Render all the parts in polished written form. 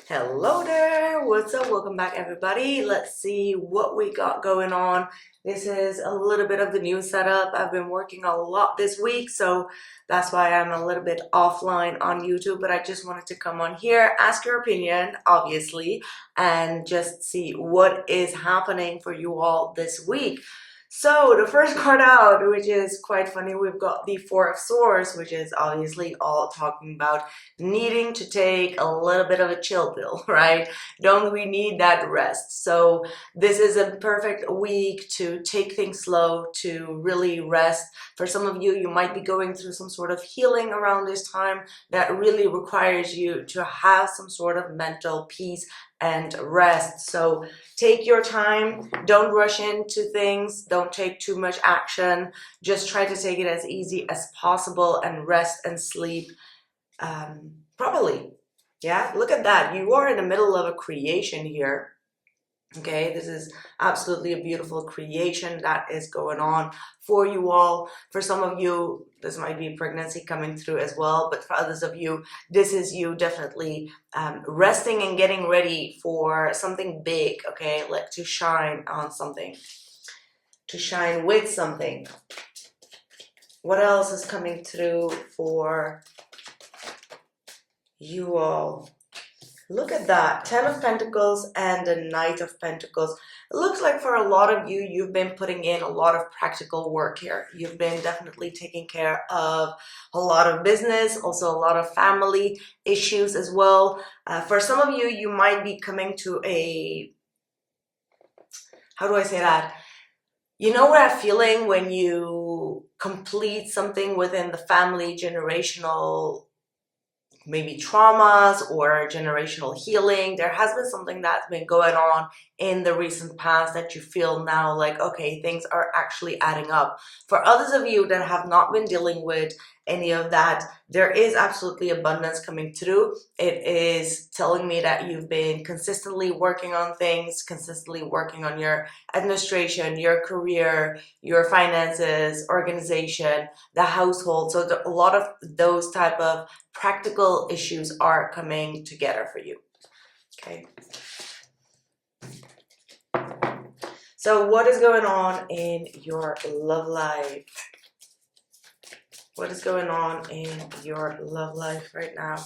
Hello there, what's up? Welcome back everybody. Let's see what we got going on. This is a little bit of the new setup. I've been working a lot this week, so that's why I'm a little bit offline on YouTube, but I just wanted to come on here, ask your opinion, obviously, and just see what is happening for you all this week. So the first card out, which is quite funny, we've got the Four of Swords, which is obviously all talking about needing to take a little bit of a chill pill, right? Don't we need that rest? So this is a perfect week to take things slow, to really rest. For some of you, you might be going through some sort of healing around this time that really requires you to have some sort of mental peace and rest. So take your time, don't rush into things, don't take too much action, just try to take it as easy as possible and rest and sleep properly. Yeah, look at that. You are in the middle of a creation here. Okay, this is absolutely a beautiful creation that is going on for you all. For some of you, this might be pregnancy coming through as well, but for others of you, this is you definitely resting and getting ready for something big, okay, like to shine on something, to shine with something. What else is coming through for you all? Look at that, 10 of Pentacles and the Knight of Pentacles. It looks like for a lot of you, you've been putting in a lot of practical work here. You've been definitely taking care of a lot of business, also a lot of family issues as well. For some of you, you might be coming to a, how do I say that? You know that feeling when you complete something within the family, generational maybe traumas or generational healing. There has been something that's been going on in the recent past that you feel now like, okay, things are actually adding up. For others of you that have not been dealing with any of that, there is absolutely abundance coming through. It is telling me that you've been consistently working on things, consistently working on your administration, your career, your finances, organization, the household. So a lot of those type of practical issues are coming together for you. Okay. So what is going on in your love life? What is going on in your love life right now?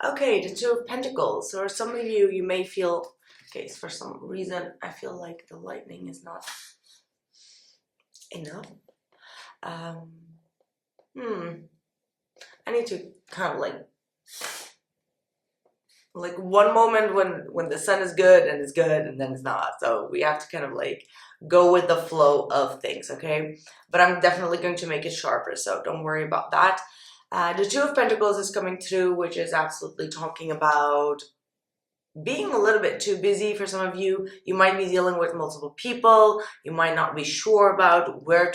Okay, the Two of Pentacles. So some of you, you may feel, okay, so for some reason, I feel like the lightning is not enough. I need to kind of like one moment when the sun is good and it's good and then it's not. So we have to kind of like go with the flow of things, okay? But I'm definitely going to make it sharper, so don't worry about that. The Two of Pentacles is coming through, which is absolutely talking about being a little bit too busy. For some of you, you might be dealing with multiple people. You might not be sure about where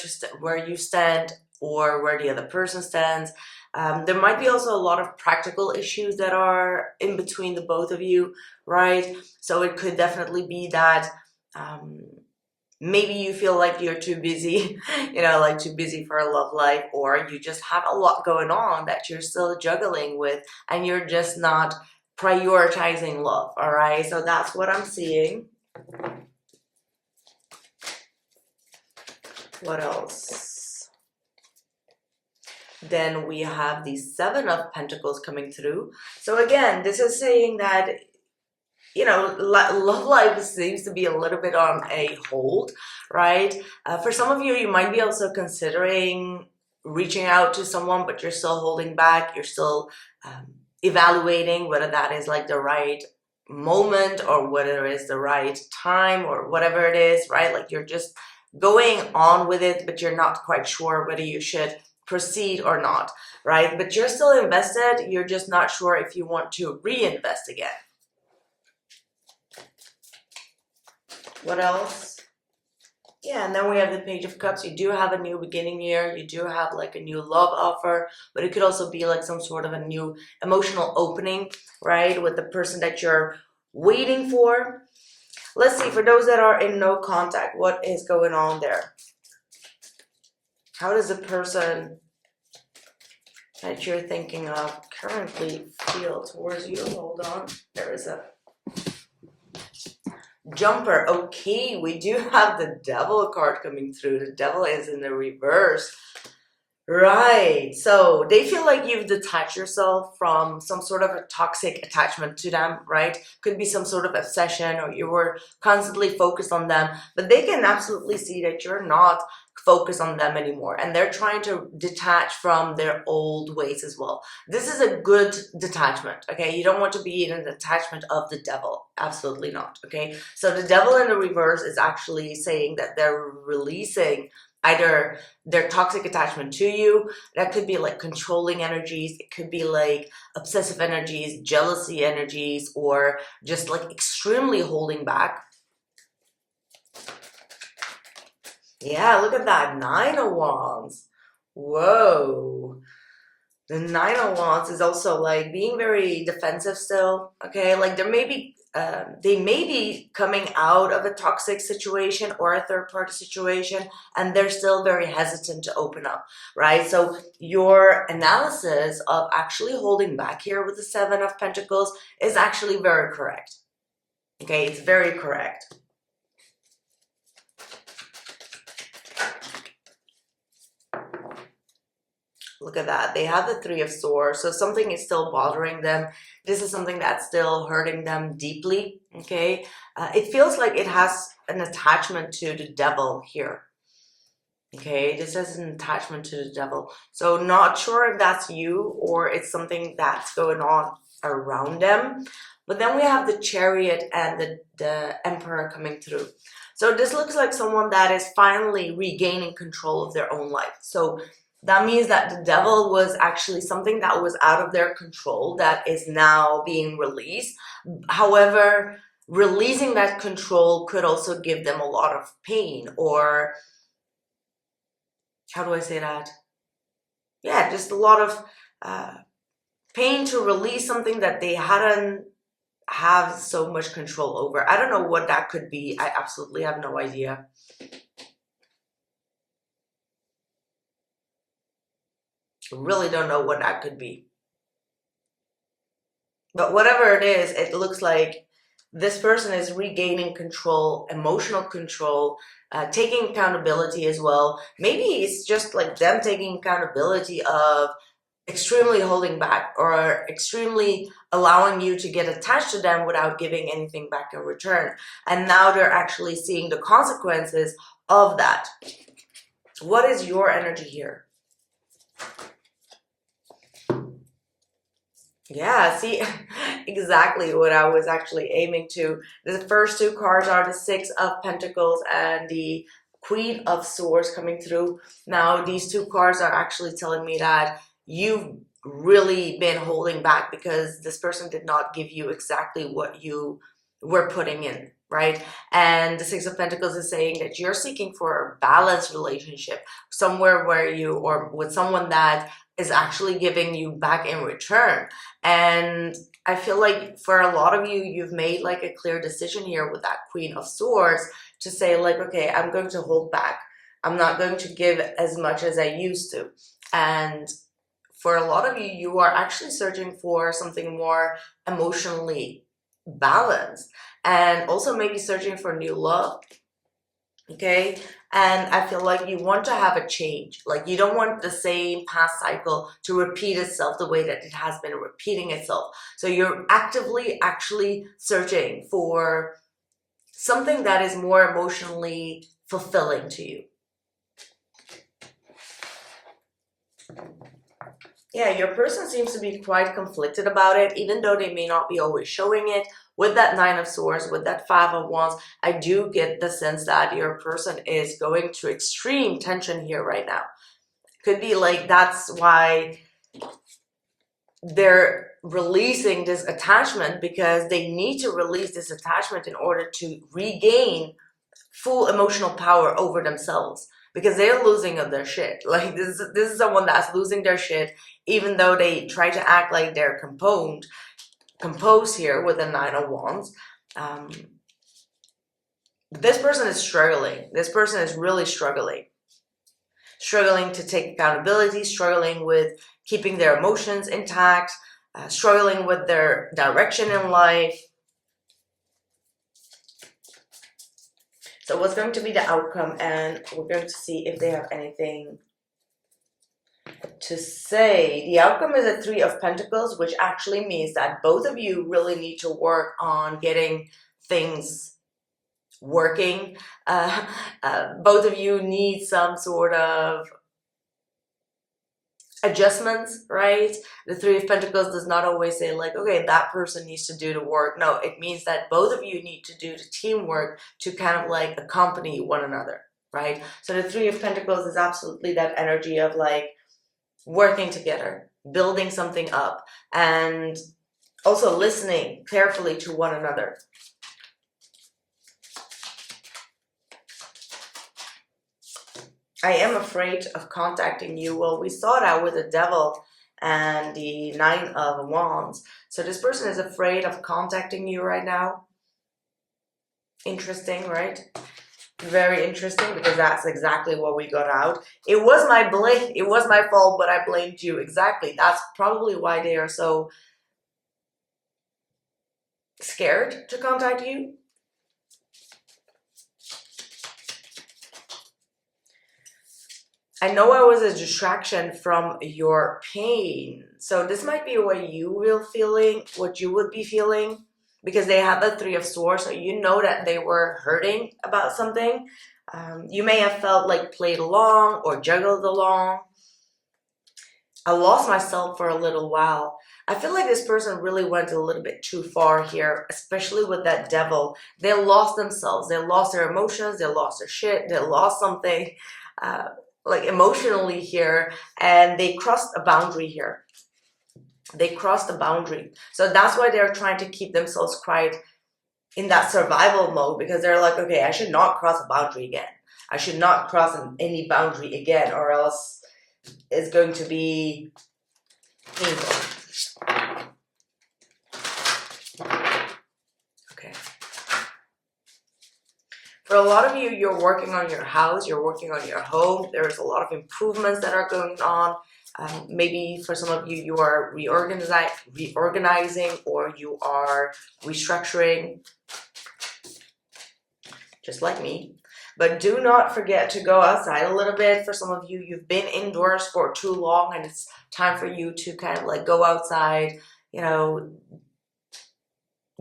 you stand or where the other person stands. There might be also a lot of practical issues that are in between the both of you, right? So it could definitely be that maybe you feel like you're too busy, you know, like too busy for a love life, or you just have a lot going on that you're still juggling with and you're just not prioritizing love, all right? So that's what I'm seeing. What else? Then we have the Seven of Pentacles coming through. So again, this is saying that, you know, love life seems to be a little bit on a hold, right? For some of you, you might be also considering reaching out to someone, but you're still holding back. You're still evaluating whether that is like the right moment or whether it's the right time or whatever it is, right? Like you're just going on with it, but you're not quite sure whether you should proceed or not, right? But you're still invested. You're just not sure if you want to reinvest again. What else? Yeah, and then we have the Page of Cups. You do have a new beginning here. You do have like a new love offer, but it could also be like some sort of a new emotional opening, right? With the person that you're waiting for. Let's see, for those that are in no contact, what is going on there? How does the person that you're thinking of currently feel towards you? Hold on, there is a Jumper. Okay, we do have the devil card coming through. The devil is in the reverse. Right. So they feel like you've detached yourself from some sort of a toxic attachment to them, right? Could be some sort of obsession, or you were constantly focused on them, but they can absolutely see that you're not focused on them anymore, and they're trying to detach from their old ways as well. This is a good detachment, okay? You don't want to be in an attachment of the devil. Absolutely not, okay? So the devil in the reverse is actually saying that they're releasing either their toxic attachment to you. That could be like controlling energies, it could be like obsessive energies, jealousy energies, or just like extremely holding back. Yeah, look at that, 9 of Wands. Whoa. The 9 of Wands is also like being very defensive still, okay? Like they may be coming out of a toxic situation or a third party situation, and they're still very hesitant to open up, right? So your analysis of actually holding back here with the 7 of Pentacles is actually very correct, okay? It's very correct. Look at that. They have the 3 of Swords. So something is still bothering them. This is something that's still hurting them deeply. Okay. It feels like it has an attachment to the devil here. Okay. This has an attachment to the devil. So not sure if that's you or it's something that's going on around them. But then we have the Chariot and the Emperor coming through. So this looks like someone that is finally regaining control of their own life. So that means that the devil was actually something that was out of their control that is now being released. However, releasing that control could also give them a lot of pain, or how do I say that? Yeah, just a lot of pain to release something that they hadn't have so much control over. I don't know what that could be. I absolutely have no idea. Really don't know what that could be. But whatever it is, it looks like this person is regaining control, emotional control, taking accountability as well. Maybe it's just like them taking accountability of extremely holding back or extremely allowing you to get attached to them without giving anything back in return. And now they're actually seeing the consequences of that. What is your energy here? Yeah, see, exactly what I was actually aiming to. The first 2 cards are the 6 of Pentacles and the Queen of Swords coming through. Now, these 2 cards are actually telling me that you've really been holding back because this person did not give you exactly what you were putting in, right? And the 6 of Pentacles is saying that you're seeking for a balanced relationship, somewhere where you, or with someone that is actually giving you back in return. And I feel like for a lot of you, you've made like a clear decision here with that Queen of Swords to say like, okay, I'm going to hold back. I'm not going to give as much as I used to. And for a lot of you, you are actually searching for something more emotionally balanced, and also maybe searching for new love. Okay, and I feel like you want to have a change. Like you don't want the same past cycle to repeat itself the way that it has been repeating itself. So you're actively actually searching for something that is more emotionally fulfilling to you. Yeah, your person seems to be quite conflicted about it, even though they may not be always showing it. With that 9 of Swords, with that 5 of Wands, I do get the sense that your person is going through extreme tension here right now. Could be like that's why they're releasing this attachment, because they need to release this attachment in order to regain full emotional power over themselves, because they're losing of their shit. Like this is someone that's losing their shit, even though they try to act like they're composed here with the 9 of Wands. This person is struggling. This person is really struggling to take accountability, struggling with keeping their emotions intact, struggling with their direction in life. So what's going to be the outcome, and we're going to see if they have anything to say. The outcome is a Three of Pentacles, which actually means that both of you really need to work on getting things working. Both of you need some sort of adjustments, right? The Three of Pentacles does not always say like, okay, that person needs to do the work. No, it means that both of you need to do the teamwork to kind of like accompany one another, right? So the Three of Pentacles is absolutely that energy of like working together, building something up, and also listening carefully to one another. I am afraid of contacting you. Well, we saw that with the Devil and the Nine of Wands. So this person is afraid of contacting you right now. Interesting, right? Very interesting, because that's exactly what we got out. It was my fault, but I blamed you. Exactly. That's probably why they are so scared to contact you. I know I was a distraction from your pain. So this might be what you will feeling, what you would be feeling, because they have the Three of Swords. So you know that they were hurting about something. You may have felt like played along or juggled along. I lost myself for a little while. I feel like this person really went a little bit too far here, especially with that Devil. They lost themselves. They lost their emotions. They lost their shit. They lost something. Like emotionally here, and they crossed a boundary here. They crossed a boundary. So that's why they're trying to keep themselves quite in that survival mode, because they're like, okay, I should not cross a boundary again. I should not cross any boundary again, or else it's going to be painful. Okay. For a lot of you, you're working on your house, you're working on your home. There's a lot of improvements that are going on. Maybe for some of you, you are reorganizing, or you are restructuring, just like me. But do not forget to go outside a little bit. For some of you, you've been indoors for too long, and it's time for you to kind of like go outside, you know,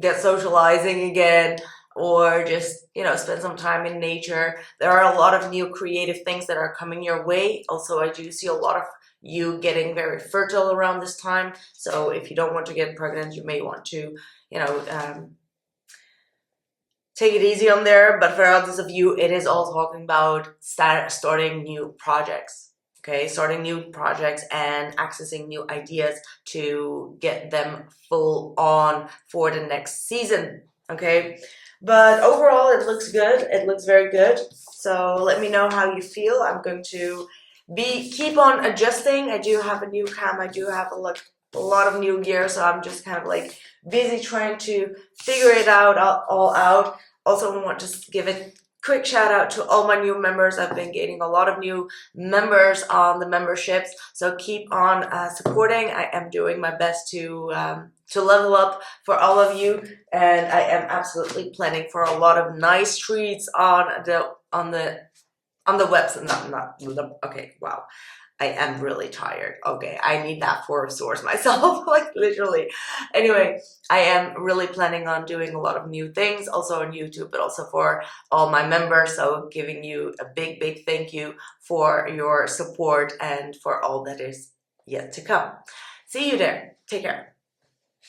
get socializing again, or just, you know, spend some time in nature. There are a lot of new creative things that are coming your way. Also, I do see a lot of you getting very fertile around this time. So if you don't want to get pregnant, you may want to, you know, take it easy on there. But for others of you, it is all talking about starting new projects. Okay, starting new projects and accessing new ideas to get them full on for the next season. Okay, but overall it looks good. It looks very good. So let me know how you feel. I'm going to keep on adjusting. I do have a new cam. I do have a lot of new gear, so I'm just kind of like busy trying to figure it out all out. Also, I want to give a quick shout out to all my new members. I've been gaining a lot of new members on the memberships, so keep on supporting. I am doing my best to level up for all of you, and I am absolutely planning for a lot of nice treats on the website. Okay, wow. I am really tired. Okay, I need that for a source myself, like literally. Anyway, I am really planning on doing a lot of new things, also on YouTube, but also for all my members. So giving you a big, big thank you for your support and for all that is yet to come. See you there. Take care.